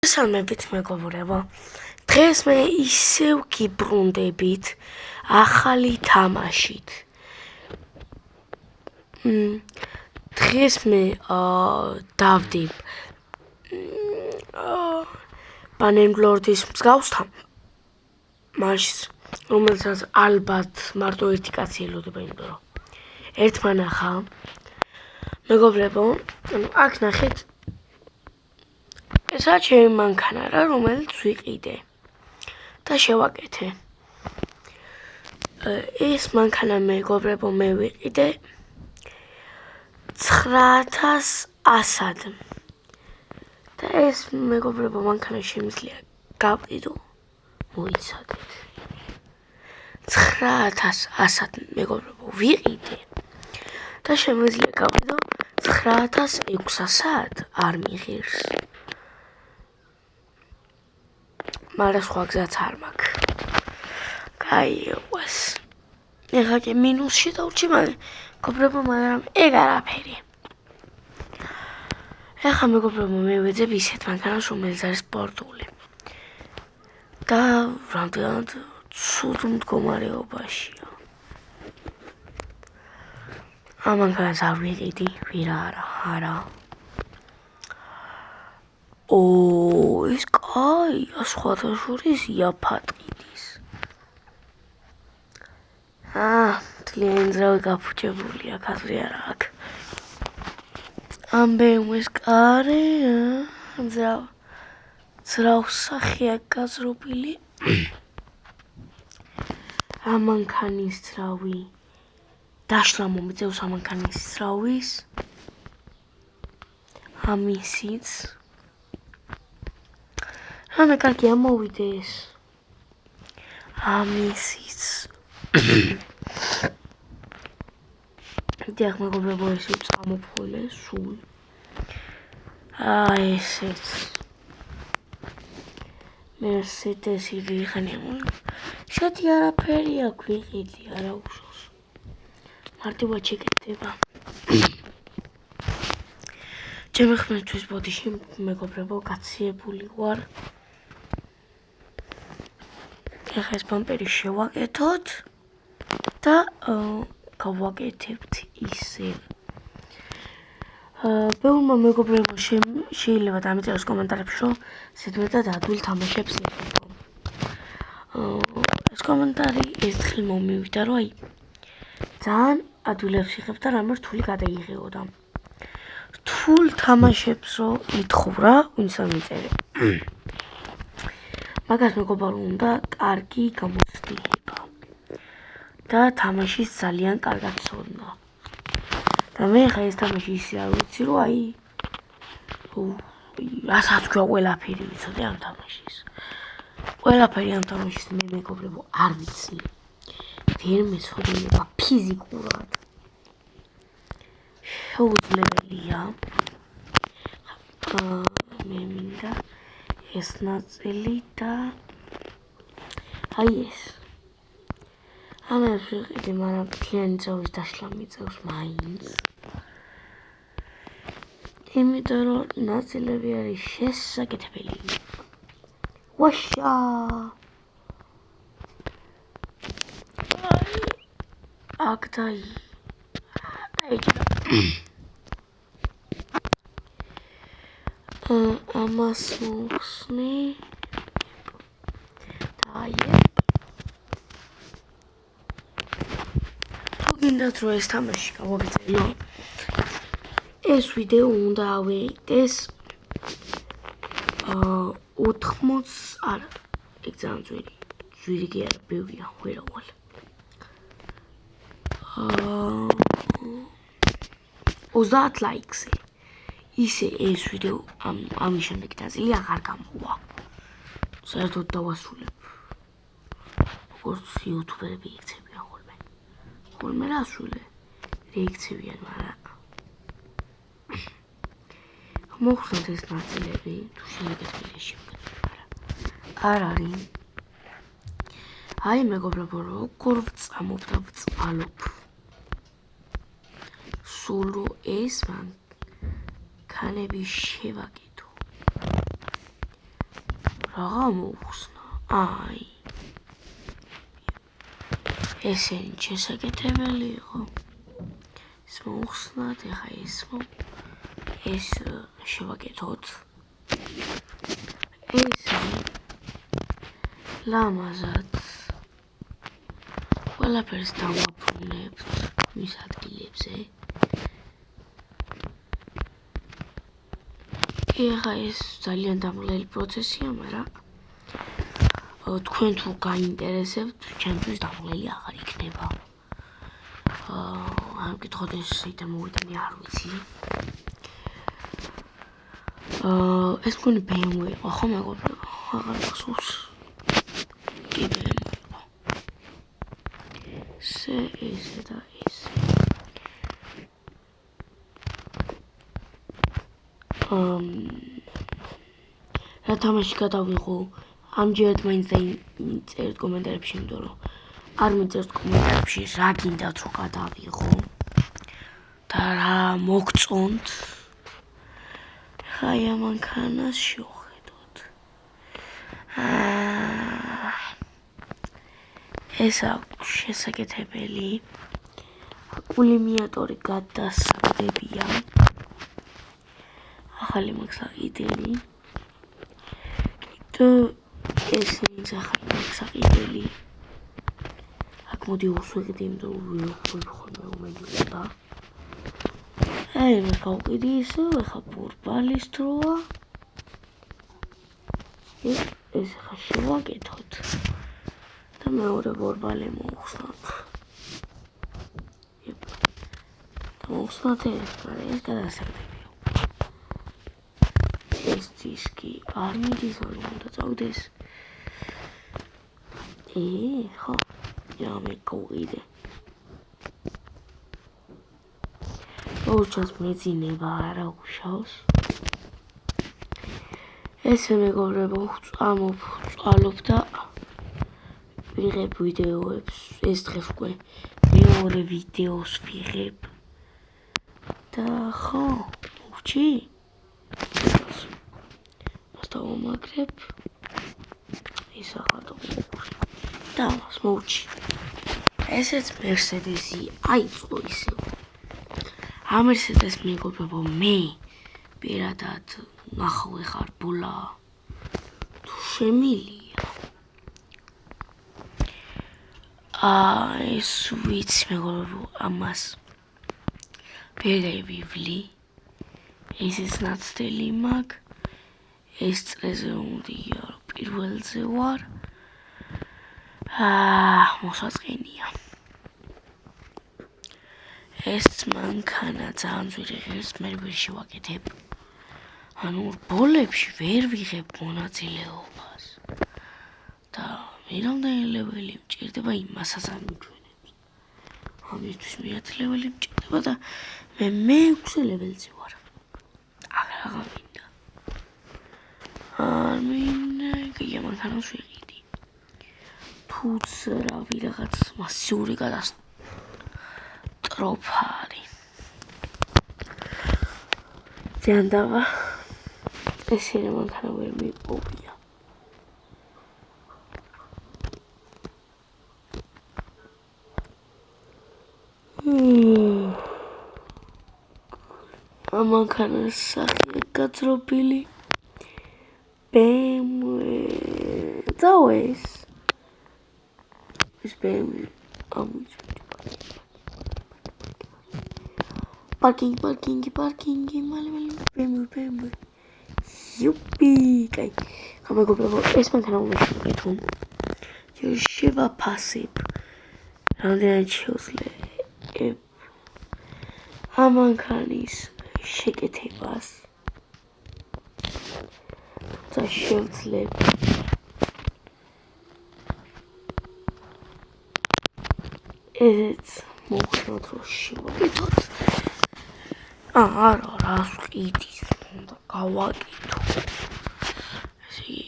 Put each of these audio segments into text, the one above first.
მოგესალმებით მეგობრებო. დღეს მე ისევ გიბრუნდებით ახალი თამაშით. დღეს მე დავდივ ბანენბლორდის მსგავსთან მაშინ რომელსაც ალბათ მარტო ერთი კაცი ელოდება, იმიტომ რომ ერთმა ნახა. მეგობრებო, აქ ნახეთ ესა ჩემი მანქანა რა, რომელიც ვიყიდე და შევაკეთე. ეს მანქანა მეგობრებო მე ვიყიდე 9100-ად. და ეს მეგობრებო მანქანა შემიძლია გავყიდო, მოიცადეთ. 9100-ად მეგობრებო ვიყიდე და შემიძლია გავყიდო 9600-ად არ მიღირს. მაგრამ სხვა გზაც არ მაქვს. გაიყვეს. ეხლა კი მინუსში დავრჩი, მეგობრებო, მაგრამ ეგ არაფერი. ეხლა მეგობრებო მე ვეძებ ისეთ მანქანას, რომელიც არის სპორტული. და რამდენად ცუდ მდგომარეობაშია. ამ მანქანას არ ვიყიდი, ვირა არა. ეს კაია, სხვათა შორის იაფატყიდის. მთლიანი ძრავი გაფუჭებულია, ქასრი არა აქვს. ამ BMW-ს კარი, ძრავს სახე აქვს გაზრობილი. ამ მანქანის ძრავი დაშლა მომიწევს ამ მანქანის ძრავის. ამისიც რამე კარგი ამოვიდეს. ამისიც დიახ მეგობრებო, ეს წამოფხოლე სულ. ესეც Mercedes-ი ვიღნე. შეთი არაფერი აქვს, ვიყიდი არა უშავს. მარტივად შეკეთდება. ჩემი ხმისთვის ბოდიში მეგობრებო გაციებული ვარ. ეხლა ეს ბამპერი შევაკეთოთ და გავაკეთებთ ისევ. ბევრმა მეგობრებო შეიძლება დამეწეროს კომენტარებში, რომ ზედმეტად ადვილი თამაშებს იღებო. ეს კომენტარი ერთხელ მომივიდა, რომ აი ძალიან ადვილებს იღებ და რამე რთული გადაიღებოდა. რთულ თამაშებს რო ითხოვ რა, ვინც ამიწერე. მაგას მეგობრებო უნდა კარგი გამოცდილება და თამაშის ძალიან კარგად ცოდნა. და მე ხა ეს თამაში ისე არ ვიცი, რომ აი რასაც ქვია ყველაფერი ვიცოდე ამ თამაშის. ყველაფერი ამ თამაშის მე მეგობრებო არ ვიცი. ვერ მეცოდინება ფიზიკურად. შეუძლებელია. მე მინდა ეს ნაწილი და აი ეს. ამას ვიყიდე, მაგრამ მთლიანი ძრავის დაშლა მიწევს მაინც. იმიტომ რომ ნაწილები არის შესაკეთებელი. ვაშა! აქ დაიჭრა. ამას მოხსნი. გინდათ რომ ეს თამაში გავაგრძელო. ეს ვიდეო უნდა ავეიტეს 80 არა, ეგ ძალიან ძვირი კი არა, ბევრია, ვერავალ. 30 ლაიქზე. ისე ეს ვიდეო ამის შემდეგი ნაწილი აღარ გამოვა. საერთოდ დავასრულებ. როგორც იუთუბერები იქცევიან ხოლმე. ხოლმე რა სულე? რეიქცევიან, მაგრამ მოხსნათ ეს ნაწილები, თუ შემეგეთქვილი შემეგეთქვილი, არ არის. აი მეგობრებო, როგორ ვწამობ და ვწყალობ. სულ ეს მანქანები შევაკეთო. Rağa მოუხსნა. Აი. ესენი შესაკეთებელი იყო. ეს მოუხსნათ, ეხა ეს შევაკეთოთ. ესე ლამაზად ყველაფერს დავაბრუნებთ მის ადგილებზე. ეხა ეს ძალიან დამღლელი პროცესია, მაგრამ თქვენ თუ გაინტერესებთ, ჩემთვის დამღლელი აღარ იქნება. არ მკითხოთ ეს საიდან მოვიტანე, არ ვიცი. ეს მგონი BMW იყო, ხო მეგობრებო? აღარ მახსოვს. კი BMW იყო. ესე და ესე. რა თამაში გადავიღო? ამჯერად მაინც დაიწერეთ კომენტარებში, იმიტომ რომ არ მიწერთ კომენტარებში რა გინდათ რომ გადავიღო და რა მოგწონთ. ხაი ამანქანას შევხედოთ. ეს აქვს შესაკეთებელი. კულიმიატორი გადასაგდებია. ახალი მაქვს აყიდელი. და ესეც ახალი მაქვს აყიდელი. აქ მოდი უსვეგდი, იმიტომ რომ ვიყავი ხოლმე უმეჯდა. აი, მე გავყიდი ისე, ახლა ბურბალის დროა. ეს ახლა შევაკეთოთ. და მეორე ბურბალი მოვხსნათ. და მოვხსნათ ეს გადასაგდებია. ეს დისკი არ მიდის, არ უნდა წავდეს. ხო, მე გავყიდე. ორჩას მეძინება არა უშავს. ესე მეგობრებო, წვალობ და ვიღებ ვიდეოებს. ეს დღეს უკვე მეორე ვიდეოს ვიღებ. და ხო, მოვჭი? მას დავამაგრებ. ის ახლა და მას მოვჭი. ესეც მერსედესი აიწყო ისევ. ამ მერსედეს მეგობრებო, მე პირადად ნახავ ხარ ბოლა. თუ შემილია. ეს ვიცი მეგობრებო, ამას ვერ გავივლი. ესეც ნაცდელი მაქვს. ეს წრეზე უნდია, რომ პირველზე ვარ. მოსაწყენია. ეს მანქანა ძალიან ძვირი ღირს, მე ვერ შევაკეთებ. ანუ ბოლებში ვერ ვიღებ მონაწილეობას. და მე რამდენი ლეველი მჭირდება იმასაც არ მიჩვენებს. ამისთვის მე-10 ლეველი მჭირდება და მე მე-6 ლეველზე ვარ. აღარ მინდა. არ მინდა, კი მანქანას ვიყიდი. თუც რავი რაღაც მასიური კატასტროფარი. ჯანდავა ესე რა მანქანა ვერ მიპოვია. ამანქანას სახე გაძრობილი. BMW წავეს. ეს BMW პარკინგი, მალე BMW. იუპი, კაი. გამეგობრებო, ეს მანქანა უნდა შევაკეთო. შევაფასებ. რამდენად შევძლებ ამანქანის შეკეთებას. და შევძლებ ესეც მოვხსნათ რომ შევაკეთოთ. არა, რას ვყიდის, უნდა გავაკეთო. ესე იგი,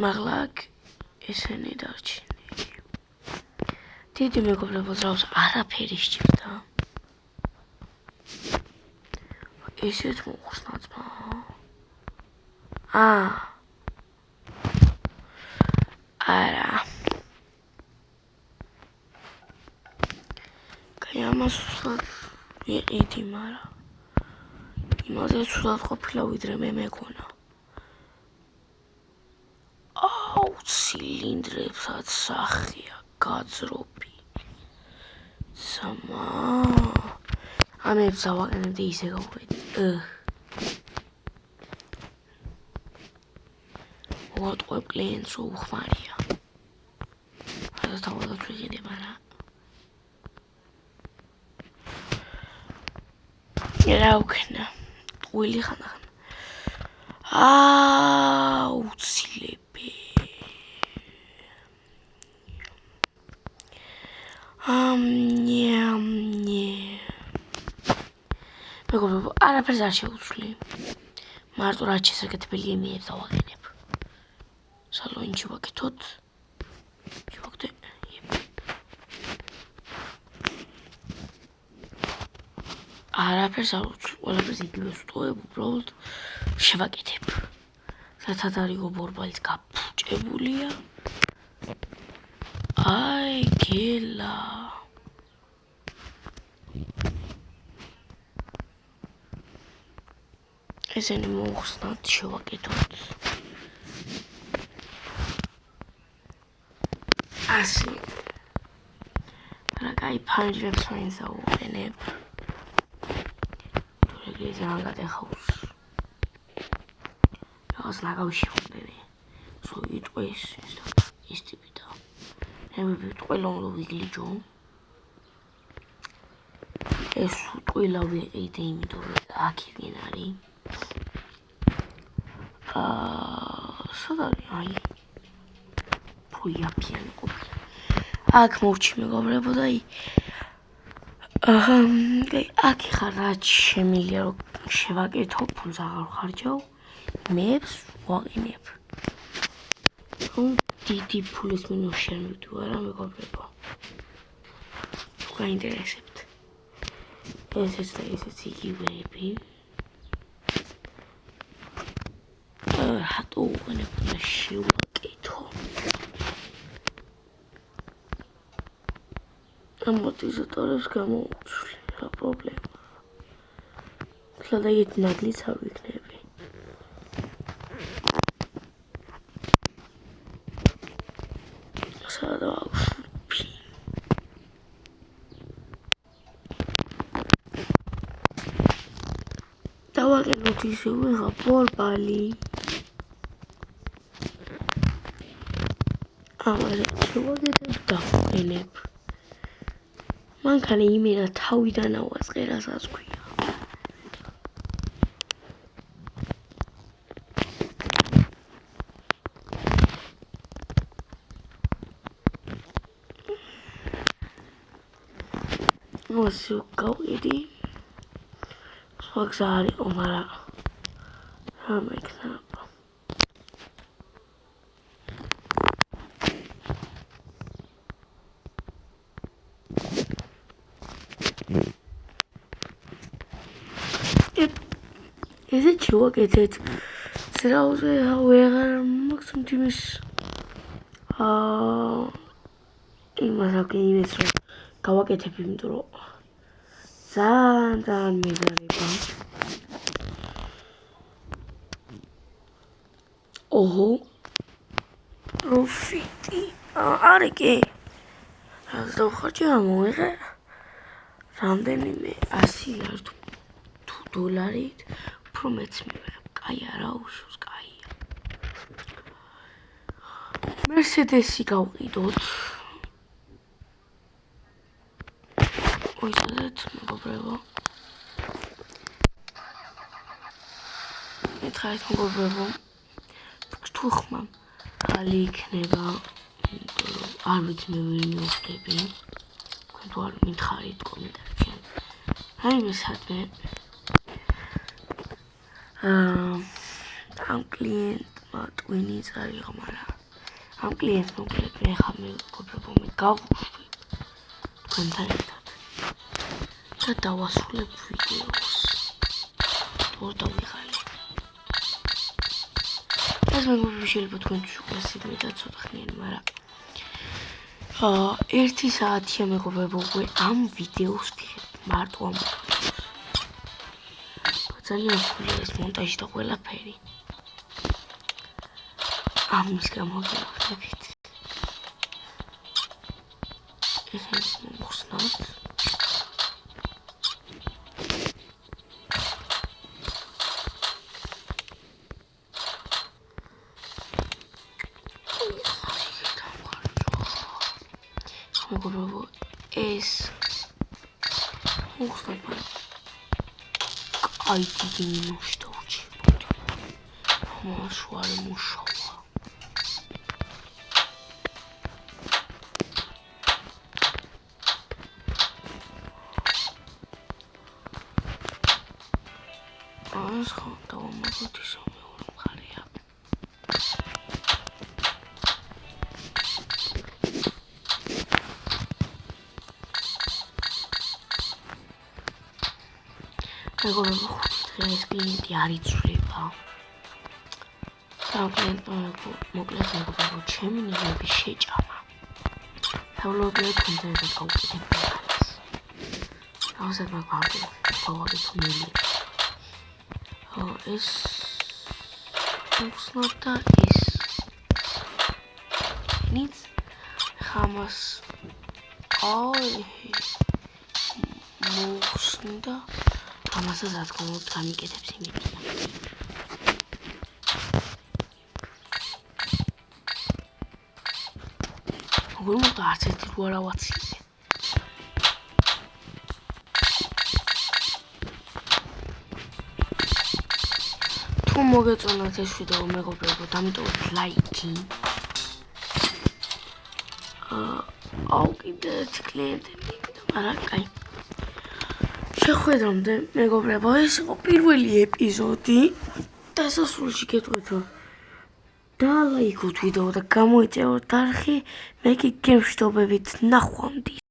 მაღლა ესენი დარჩენილი. დიდი მეგობრებო, ზავს არაფერი სჭირდა. ესეც მოვხსნათ. არა. კაი, ამას უცბად ვიყიდი, მაგრამ იმაზე ცუდად ყოფილა, ვიდრე მე მეკონა. აუ, ცილინდრებსაც სახია, გაძრობი. სამა. ამებს ავაყენებდი ისე გავყვედი. ვატყვებ კლიენტს უხმარია. ასე თავადაც ვიყიდე, მაგრამ რა ვქნა? ტყუილი ხანახან. აუცილებელი. მეგობრებო, არაფერს არ შევუცვლი. მარტო რაც შესაკეთებელი იმიებს დავაგენებ. სალონში ვაკეთოთ. შევაკეთე. არაფერს არ უცვლი, ყველაფერს იგივე ვსტოვებ, უბრალოდ შევაკეთებ. სათადარიგო ბორბალიც გაფუჭებულია. აი, გელა. ესენი მოუხსნათ, შევაკეთოთ. ასე. რა კაი ფანჯრებს მაინც ავუყენებ. თორე ძალიან გადახავს. რაღაც ნაგავში ვხდები. სულ იტყვის ის ტიპი და მე ვიტყვილო რომ ვიგლიჯო. ეს ტყვილა ვიყიდე, იმიტომ რომ აქ არის. სად არის? აი. ფუიაფიანი ყოფილი. აქ მოვჩი მეგობრებო და აქ ხარ რაც შემილია რომ შევაკეთო, ფულს აღარ ხარჯავ. მეებს ვაყენებ. დიდი ფულის მინუსში არ მივდივარ, მეგობრებო. გაინტერესებთ. ესეც და ესეც იგივეები. რატო უყენებ და შევაკეთო? ამორტიზატორებს გამოუცვლი, რა პრობლემა? ხლადაით ნაგლიც არ ვიქნები. სადავშვი. დავაყენოთ ისე ვიღა ბორბალი. ამაზე შევაკეთებ და ვყენებ. მანქანა იმენა თავიდან ავაწყე, რასაც ქვია. მოსი გავყიდი. სხვა გზა არ იყო, მაგრამ რა მექნება. ესეც შევაკეთეთ. ზრაუზე ვეღარ მაქვს იმის იმას აქვს იმის რომ გავაკეთებ, იმიტომ რომ ძალიან მეზარება. ოჰო. პროფიტი. არი კი. რაც დავხარჯე ამოიღე. რამდენიმე 100 ლარი თუ დოლარით. უფრო მეც მივიღებ. კაი არა უშავს, კაია. მერსედესი გავყიდოთ. მოიცადეთ, მეგობრებო. მითხარით, მეგობრებო. თუ ხმა ხალი იქნება, არ ვიცი მე ვერ მივხვდები. თუ არ მითხარით კომენტარებში. აი მისადმე. ამ კლიენტმა ტვინი წარიღო, მაგრამ ამ კლიენტს მოკლედ მე ხარ მეგობრებო, მე გავუშვი თქვენთან ერთად და დავასრულებ ვიდეოს. ორ დავიღალე. ეს მეგობრებო შეიძლება თქვენთვის უკვე სიდმე და ცოტა ხნიანი, მაგრამ 1 საათია მეგობრებო უკვე ამ ვიდეოს ვიღებ მარტო ამ ძალიან რთულია ეს მონტაჟი და ყველაფერი ამის გამო გიხდებით ეს მოხსნათ მეგობრებო ეს მოხსნათ აი დიდი მინუსი დავჭირებოდი მაშო არ მუშავა ეს ხო დავამატოთ ისე მეორე მხარეა მეგობრებო 5 დღეს კლიენტი არ იცვლება და მოკლედ მეგობრებო ჩემი ნიღბები შეჭამა დავლოდებ ინტერნეტად გავუკეთებ ბალანს დავსად მაგავაგეთ მილი ეს მოხსნათ და ეს ნიც ხამას მოხსნდა ამასაც რა თქმა უნდა გამიკეთებს იმედი როგორ მოხდა არც ერთი რო არა ვაციზე თუ მოგეწონათ ეს ვიდეო მეგობრებო დამიტოვეთ ლაიქი კიდე ერთი კლიენტები მაგრამ კაი შეხვედრამდე მეგობრებო ეს იყო პირველი ეპიზოდი დასასრულში გეტყვით რომ დალაიქოთ ვიდეო და გამოიწეროთ არხი მე კი გემშვიდობებით ნახვამდის